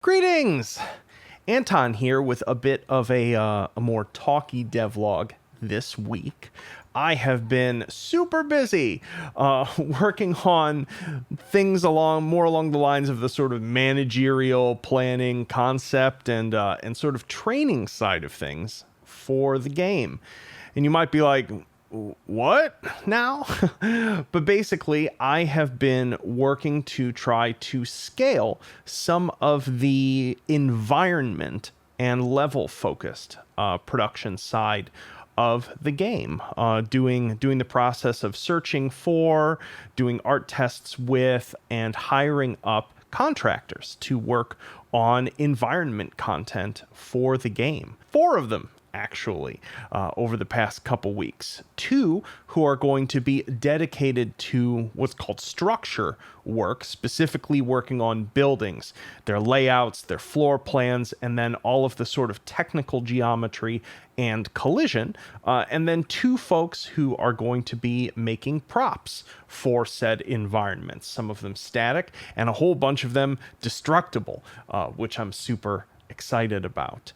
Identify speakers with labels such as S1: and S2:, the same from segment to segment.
S1: Greetings! Anton here with a bit of a more talky devlog this week. I have been super busy working on things more along the lines of the sort of managerial planning concept and sort of training side of things for the game. And you might be like, what now? But basically, I have been working to try to scale some of the environment and level focused production side of the game, doing the process of searching for, doing art tests with, and hiring up contractors to work on environment content for the game. 4 of them actually, over the past couple weeks. 2 who are going to be dedicated to what's called structure work, specifically working on buildings, their layouts, their floor plans, and then all of the sort of technical geometry and collision. And then 2 folks who are going to be making props for said environments, some of them static and a whole bunch of them destructible, which I'm super excited about.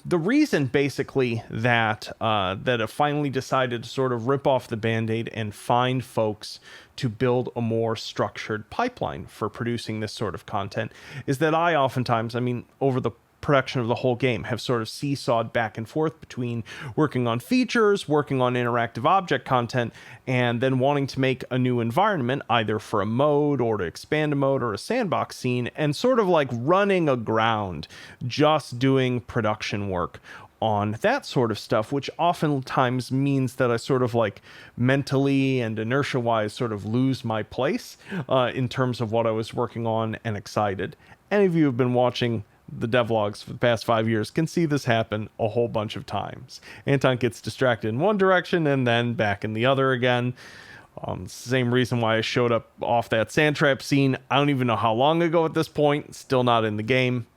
S1: The reason basically that I finally decided to sort of rip off the Band-Aid and find folks to build a more structured pipeline for producing this sort of content is that I oftentimes, over the production of the whole game, have sort of seesawed back and forth between working on features, working on interactive object content, and then wanting to make a new environment, either for a mode or to expand a mode or a sandbox scene, and sort of like running aground, just doing production work on that sort of stuff, which oftentimes means that I sort of like mentally and inertia wise sort of lose my place in terms of what I was working on and excited. Any of you who've been watching the devlogs for the past 5 years can see this happen a whole bunch of times. Anton gets distracted in one direction and then back in the other again. It's the same reason why I showed up off that Sitrep scene. I don't even know how long ago at this point. Still not in the game.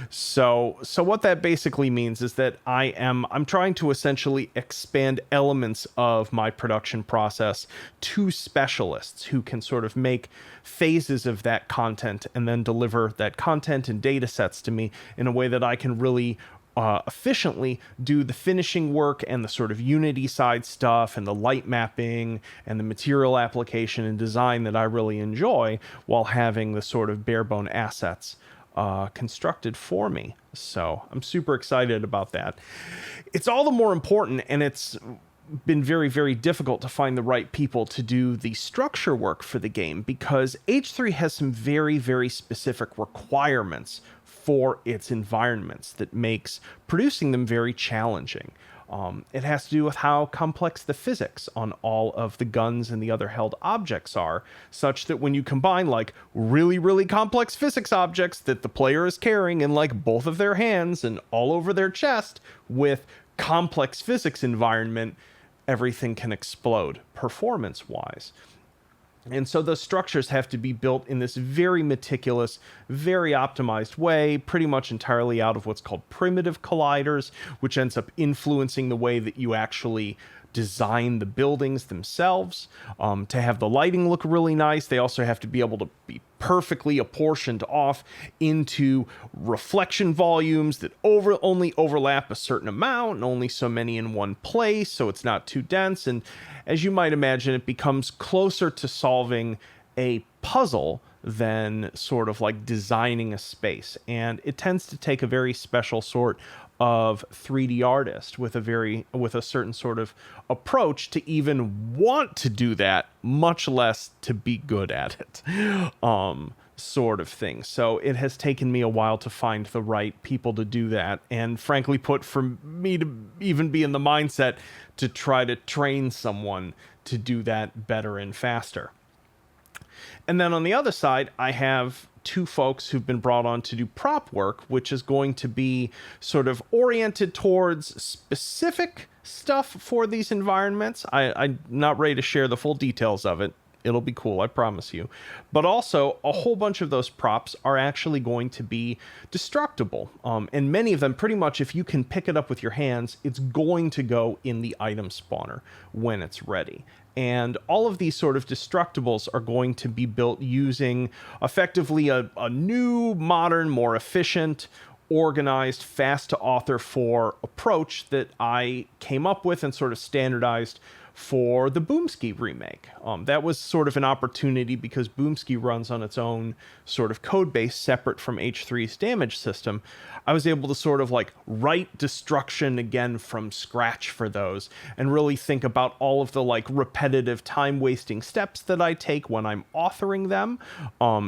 S1: So what that basically means is that I'm trying to essentially expand elements of my production process to specialists who can sort of make phases of that content and then deliver that content and data sets to me in a way that I can really efficiently do the finishing work and the sort of Unity side stuff and the light mapping and the material application and design that I really enjoy, while having the sort of bare bone assets constructed for me. So I'm super excited about that. It's all the more important, and it's been very, very difficult to find the right people to do the structure work for the game, because H3 has some very, very specific requirements for its environments that makes producing them very challenging. It has to do with how complex the physics on all of the guns and the other held objects are, such that when you combine like really, really complex physics objects that the player is carrying in like both of their hands and all over their chest with complex physics environment, everything can explode performance-wise. And so those structures have to be built in this very meticulous, very optimized way, pretty much entirely out of what's called primitive colliders, which ends up influencing the way that you actually design the buildings themselves. To have the lighting look really nice, they also have to be able to be perfectly apportioned off into reflection volumes that only overlap a certain amount and only so many in one place, so it's not too dense. And as you might imagine, it becomes closer to solving a puzzle than sort of like designing a space. And it tends to take a very special sort of 3D artist with a certain sort of approach to even want to do that, much less to be good at it. Sort of thing. So it has taken me a while to find the right people to do that, and frankly put, for me to even be in the mindset to try to train someone to do that better and faster. And then on the other side, I have 2 folks who've been brought on to do prop work, which is going to be sort of oriented towards specific stuff for these environments. I'm not ready to share the full details of it. It'll be cool, I promise you. But also, a whole bunch of those props are actually going to be destructible. And many of them, pretty much, if you can pick it up with your hands, it's going to go in the item spawner when it's ready. And all of these sort of destructibles are going to be built using effectively a new, modern, more efficient, organized, fast to author for approach that I came up with and sort of standardized for the Boomski remake. That was sort of an opportunity because Boomski runs on its own sort of code base separate from H3's damage system. I was able to sort of like write destruction again from scratch for those and really think about all of the like repetitive time wasting steps that I take when I'm authoring them,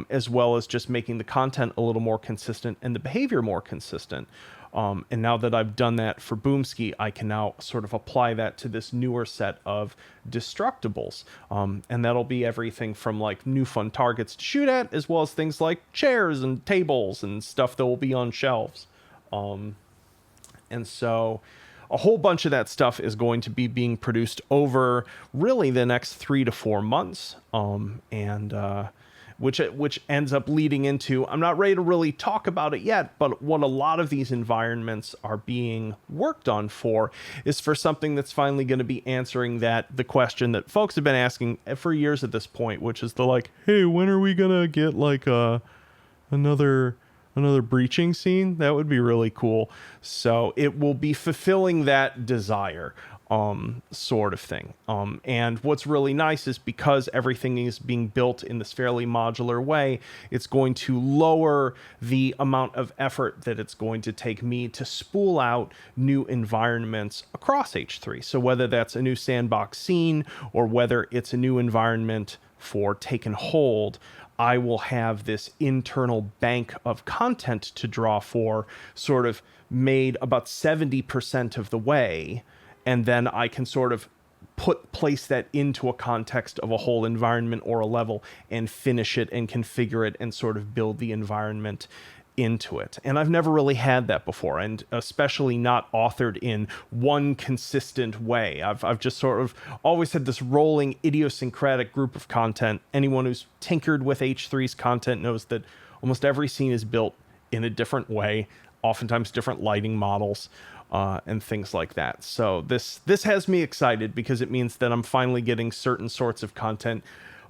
S1: as well as just making the content a little more consistent and the behavior more consistent. And now that I've done that for Boomski, I can now sort of apply that to this newer set of destructibles. And that'll be everything from like new fun targets to shoot at, as well as things like chairs and tables and stuff that will be on shelves. And so a whole bunch of that stuff is going to be being produced over really the next 3 to 4 months. Which ends up leading into, I'm not ready to really talk about it yet, but what a lot of these environments are being worked on for is for something that's finally going to be answering the question that folks have been asking for years at this point, which is the like, hey, when are we going to get like another breaching scene? That would be really cool. So it will be fulfilling that desire. Sort of thing. And what's really nice is because everything is being built in this fairly modular way, it's going to lower the amount of effort that it's going to take me to spool out new environments across H3. So whether that's a new sandbox scene or whether it's a new environment for Taken Hold, I will have this internal bank of content to draw for, sort of made about 70% of the way. And then I can sort of place that into a context of a whole environment or a level and finish it and configure it and sort of build the environment into it. And I've never really had that before, and especially not authored in one consistent way. I've just sort of always had this rolling idiosyncratic group of content. Anyone who's tinkered with H3's content knows that almost every scene is built in a different way, oftentimes different lighting models. And things like that. So this has me excited because it means that I'm finally getting certain sorts of content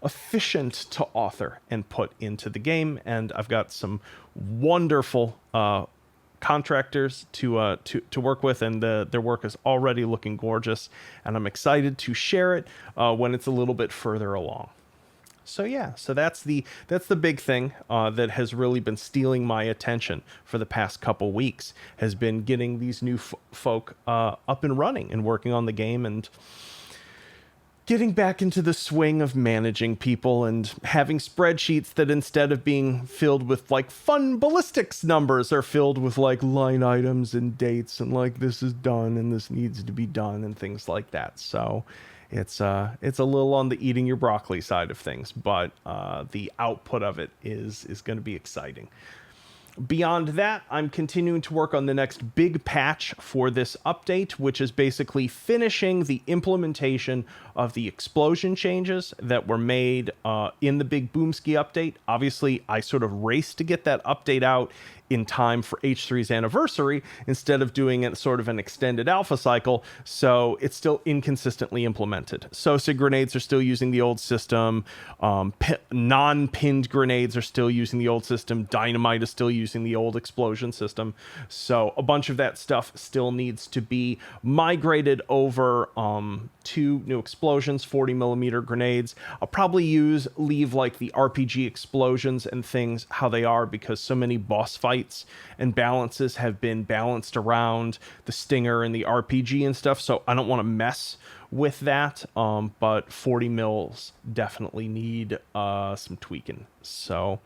S1: efficient to author and put into the game. And I've got some wonderful contractors to work with, and their work is already looking gorgeous. And I'm excited to share it when it's a little bit further along. So yeah, so that's the big thing that has really been stealing my attention for the past couple weeks, has been getting these new folk up and running and working on the game and getting back into the swing of managing people and having spreadsheets that instead of being filled with like fun ballistics numbers are filled with like line items and dates and like this is done and this needs to be done and things like that. So it's a little on the eating your broccoli side of things, but the output of it is going to be exciting. Beyond that, I'm continuing to work on the next big patch for this update, which is basically finishing the implementation of the explosion changes that were made in the big Boomski update. Obviously, I sort of raced to get that update out in time for H3's anniversary instead of doing it sort of an extended alpha cycle, so it's still inconsistently implemented. Sosa grenades are still using the old system, non-pinned grenades are still using the old system, dynamite is still using the old explosion system, so a bunch of that stuff still needs to be migrated over to new explosions, 40mm grenades. I'll probably leave like the RPG explosions and things how they are, because so many boss fights and balances have been balanced around the Stinger and the RPG and stuff, so I don't want to mess with that, but 40 mils definitely need some tweaking. So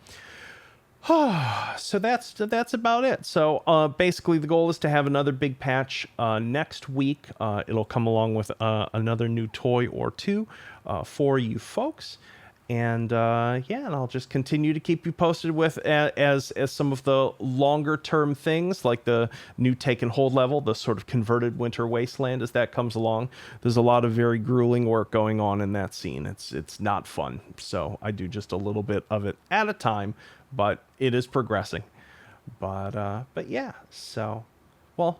S1: that's about it. So basically the goal is to have another big patch next week. It'll come along with another new toy or two for you folks. And yeah, and I'll just continue to keep you posted with as some of the longer term things, like the new Take and Hold level, the sort of converted Winter Wasteland, as that comes along. There's a lot of very grueling work going on in that scene. It's not fun, so I do just a little bit of it at a time, but it is progressing. But yeah, so well,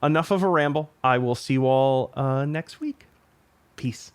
S1: enough of a ramble. I will see you all next week. Peace.